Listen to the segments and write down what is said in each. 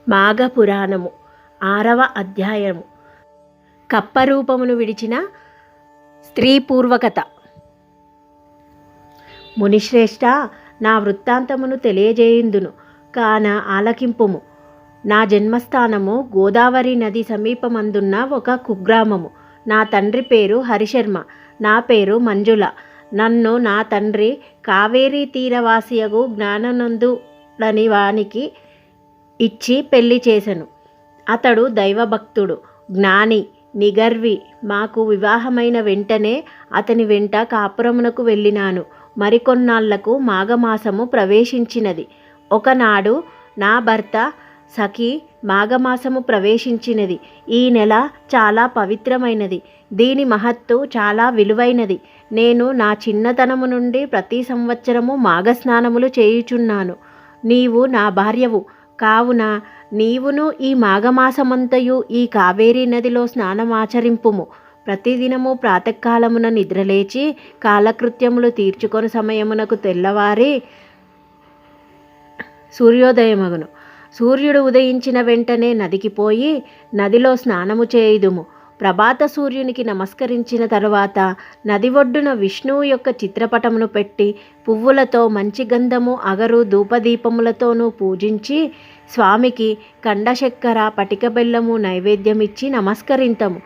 మాఘపురాణము 6వ అధ్యాయము. కప్పరూపమును విడిచిన స్త్రీ పూర్వకథ. మునిశ్రేష్ఠ, నా వృత్తాంతమును తెలియజేయుందును కాన ఆలకింపుము. నా జన్మస్థానము గోదావరి నది సమీపమందున్న ఒక కుగ్రామము. నా తండ్రి పేరు హరిశర్మ, నా పేరు మంజుల. నన్ను నా తండ్రి కావేరీ తీరవాసియగు జ్ఞాననందుడని వానికి ఇచ్చి పెళ్లి చేసెను. అతడు దైవభక్తుడు, జ్ఞాని, నిగర్వి. మాకు వివాహమైన వెంటనే అతని వెంట కాపురమునకు వెళ్ళినాను. మరికొన్నాళ్లకు మాఘమాసము ప్రవేశించినది. ఒకనాడు నా భర్త సఖి, మాఘమాసము ప్రవేశించినది. ఈ నెల చాలా పవిత్రమైనది. దీని మహత్తు చాలా విలువైనది. నేను నా చిన్నతనము నుండి ప్రతి సంవత్సరము మాఘస్నానములు చేయుచున్నాను. నీవు నా భార్యవు కావున నీవును ఈ మాఘమాసమంతయు ఈ కావేరీ నదిలో స్నానమాచరింపుము. ప్రతిదినము ప్రాతకాలమున నిద్రలేచి కాలకృత్యములు తీర్చుకొని సమయమునకు తెల్లవారి సూర్యోదయమగును. సూర్యుడు ఉదయించిన వెంటనే నదికి పోయి నదిలో స్నానము చేయుదుము. ప్రభాత సూర్యునికి నమస్కరించిన తరువాత నది ఒడ్డున విష్ణువు యొక్క చిత్రపటమును పెట్టి పువ్వులతో మంచి గంధము, అగరు, ధూపదీపములతోనూ పూజించి స్వామికి కండశక్కర, పటిక బెల్లము నైవేద్యమిచ్చి నమస్కరింతము.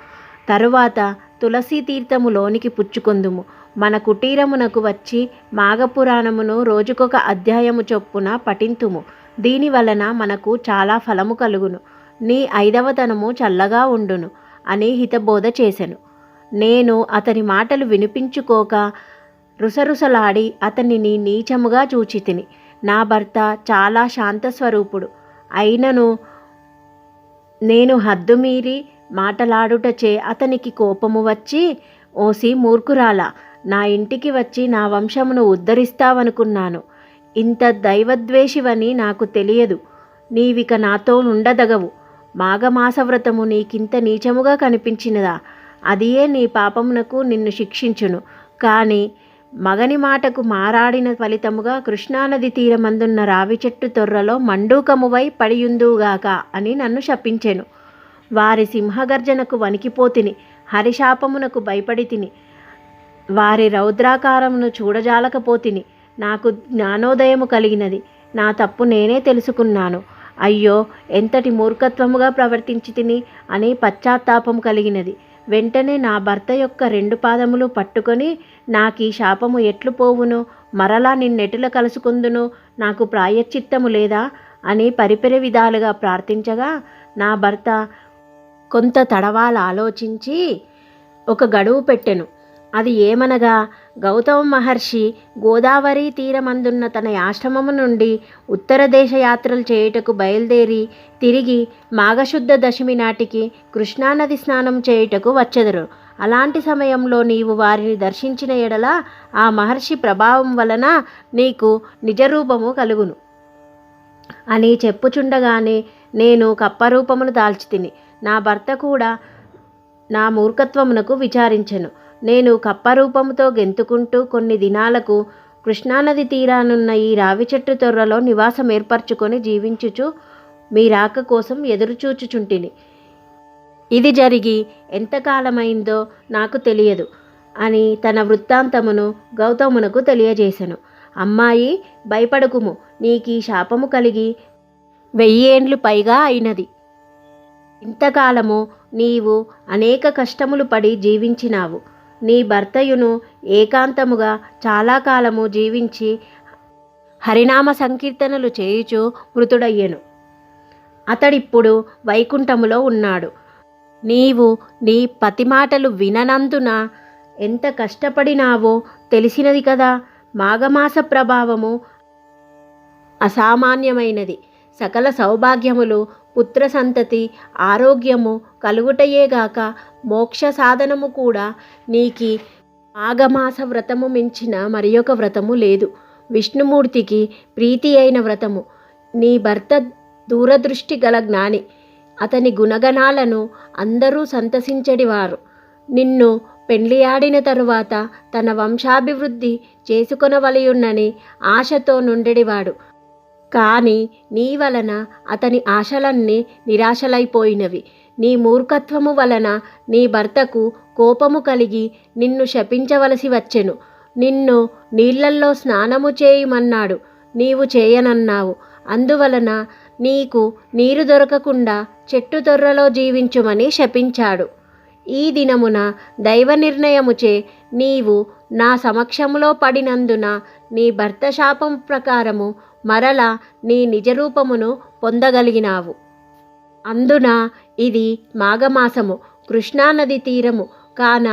తరువాత తులసీ తీర్థము లోనికి పుచ్చుకొందుము. మన కుటీరమునకు వచ్చి మాఘపురాణమును రోజుకొక అధ్యాయము చొప్పున పఠింతుము. దీని వలన మనకు చాలా ఫలము కలుగును. నీ 5వతనము చల్లగా ఉండును అని హితబోధ చేసెను. నేను అతని మాటలు వినిపించుకోక రుసరుసలాడి అతనిని నీచముగా చూచితిని. నా భర్త చాలా శాంతస్వరూపుడు. అయినను నేను హద్దుమీరి మాటలాడుటచే అతనికి కోపము వచ్చి, ఓసి మూర్ఖురాలా, నా ఇంటికి వచ్చి నా వంశమును ఉద్ధరిస్తావనుకున్నాను. ఇంత దైవద్వేషివని నాకు తెలియదు. నీవిక నాతో నుండదగవు. మాఘమాస వ్రతము నీకింత నీచముగా కనిపించినదా? అదియే నీ పాపమునకు నిన్ను శిక్షించును. కానీ మగని మాటకు మారాడిన ఫలితముగా కృష్ణానది తీరమందున్న రావి చెట్టు తొర్రలో మండూకమువై పడియుందువుగాక అని నన్ను శపించెను. వారి సింహగర్జనకు వణికిపోతిని. హరిశాపమునకు భయపడితిని. వారి రౌద్రాకారమును చూడజాలకపోతిని. నాకు జ్ఞానోదయము కలిగినది. నా తప్పు నేనే తెలుసుకున్నాను. అయ్యో, ఎంతటి మూర్ఖత్వముగా ప్రవర్తించి తిని అని పశ్చాత్తాపం కలిగినది. వెంటనే నా భర్త యొక్క 2 పాదములు పట్టుకొని, నాకీ శాపము ఎట్లు పోవును? మరలా నిన్నెటుల కలుసుకుందును? నాకు ప్రాయశ్చిత్తము లేదా అని పరిపెరి విధాలుగా ప్రార్థించగా నా భర్త కొంత తడవాల ఆలోచించి ఒక గడువు పెట్టెను. అది ఏమనగా, గౌతమ మహర్షి గోదావరి తీరమందున్న తన ఆశ్రమము నుండి ఉత్తర దేశ యాత్రలు చేయుటకు బయలుదేరి తిరిగి మాఘశుద్ధ దశమి నాటికి కృష్ణానది స్నానం చేయుటకు వచ్చెదరు. అలాంటి సమయంలో నీవు వారిని దర్శించిన ఎడల ఆ మహర్షి ప్రభావం వలన నీకు నిజరూపము కలుగును అని చెప్పుచుండగానే నేను కప్పరూపమును దాల్చితిని. నా భర్త కూడా నా మూర్ఖత్వమునకు విచారించెను. నేను కప్పరూపముతో గెంతుకుంటూ కొన్ని దినాలకు కృష్ణానది తీరానున్న ఈ రావి చెట్టు తొర్రలో నివాసం ఏర్పరచుకొని జీవించుచు మీ రాక కోసం ఎదురుచూచుచుంటిని. ఇది జరిగి ఎంతకాలమైందో నాకు తెలియదు అని తన వృత్తాంతమును గౌతమునకు తెలియజేసెను. అమ్మాయి, భయపడకుము. నీకీ శాపము కలిగి 1000 ఏండ్లు పైగా అయినది. ఇంతకాలము నీవు అనేక కష్టములు పడి జీవించినావు. నీ భర్తయును ఏకాంతముగా చాలా కాలము జీవించి హరినామ సంకీర్తనలు చేయుచు మృతుడయ్యెను. అతడిప్పుడు వైకుంఠములో ఉన్నాడు. నీవు నీ పతి మాటలు విననందున ఎంత కష్టపడినావో తెలిసినది కదా. మాఘమాస ప్రభావము అసామాన్యమైనది. సకల సౌభాగ్యములు, పుత్ర సంతతి, ఆరోగ్యము కలుగుటయేగాక మోక్ష సాధనము కూడా నీకి మాఘమాస వ్రతము మించిన మరి ఒక వ్రతము లేదు. విష్ణుమూర్తికి ప్రీతి అయిన వ్రతము. నీ భర్త దూరదృష్టి గల జ్ఞాని. అతని గుణగణాలను అందరూ సంతసించడివారు. నిన్ను పెండ్లియాడిన తరువాత తన వంశాభివృద్ధి చేసుకొనవలయున్నని ఆశతో నుండెడివాడు. కానీ నీ వలన అతని ఆశలన్నీ నిరాశలైపోయినవి. నీ మూర్ఖత్వము వలన నీ భర్తకు కోపము కలిగి నిన్ను శపించవలసి వచ్చెను. నిన్ను నీళ్లల్లో స్నానము చేయమన్నాడు, నీవు చేయనన్నావు. అందువలన నీకు నీరు దొరకకుండా చెట్టు తొర్రలో జీవించుమని శపించాడు. ఈ దినమున దైవ నిర్ణయముచే నీవు నా సమక్షములో పడినందున నీ భర్త శాపం ప్రకారము మరల నీ నిజరూపమును పొందగలిగినావు. అందున ఇది మాఘమాసము, కృష్ణానది తీరము కాన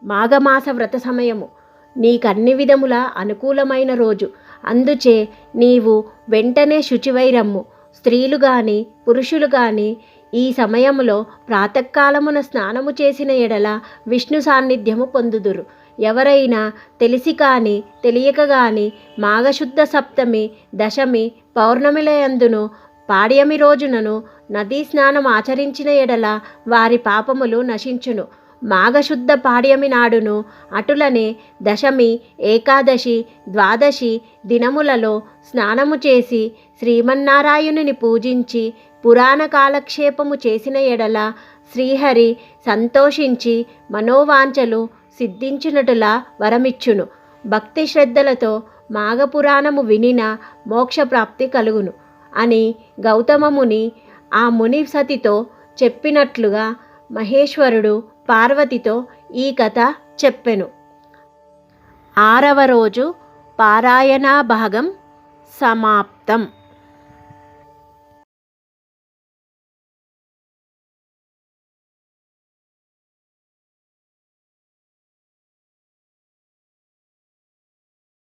మాఘమాస వ్రత సమయము. నీకన్ని విధముల అనుకూలమైన రోజు. అందుచే నీవు వెంటనే శుచివైరమ్ము. స్త్రీలు గాని పురుషులు గాని ఈ సమయములో ప్రాతకాలమున స్నానము చేసిన ఎడల విష్ణు సాన్నిధ్యము పొందుదురు. ఎవరైనా తెలిసి కానీ తెలియక గాని మాఘశుద్ధ సప్తమి, దశమి, పౌర్ణమిలయందును పాడ్యమి రోజునను నదీ స్నానం ఆచరించిన ఎడల వారి పాపములు నశించును. మాఘశుద్ధ పాడ్యమి నాడును అటులనే దశమి, ఏకాదశి, ద్వాదశి దినములలో స్నానము చేసి శ్రీమన్నారాయణుని పూజించి పురాణ కాలక్షేపము చేసిన ఎడల శ్రీహరి సంతోషించి మనోవాంఛలు సిద్ధించినటులా వరమిచ్చును. భక్తి శ్రద్ధలతో మాఘపురాణము వినిన మోక్షప్రాప్తి కలుగును అని గౌతమముని ఆ ముని సతితో చెప్పినట్లుగా మహేశ్వరుడు పార్వతితో ఈ కథ చెప్పెను. 6వ రోజు పారాయణ భాగం సమాప్తం.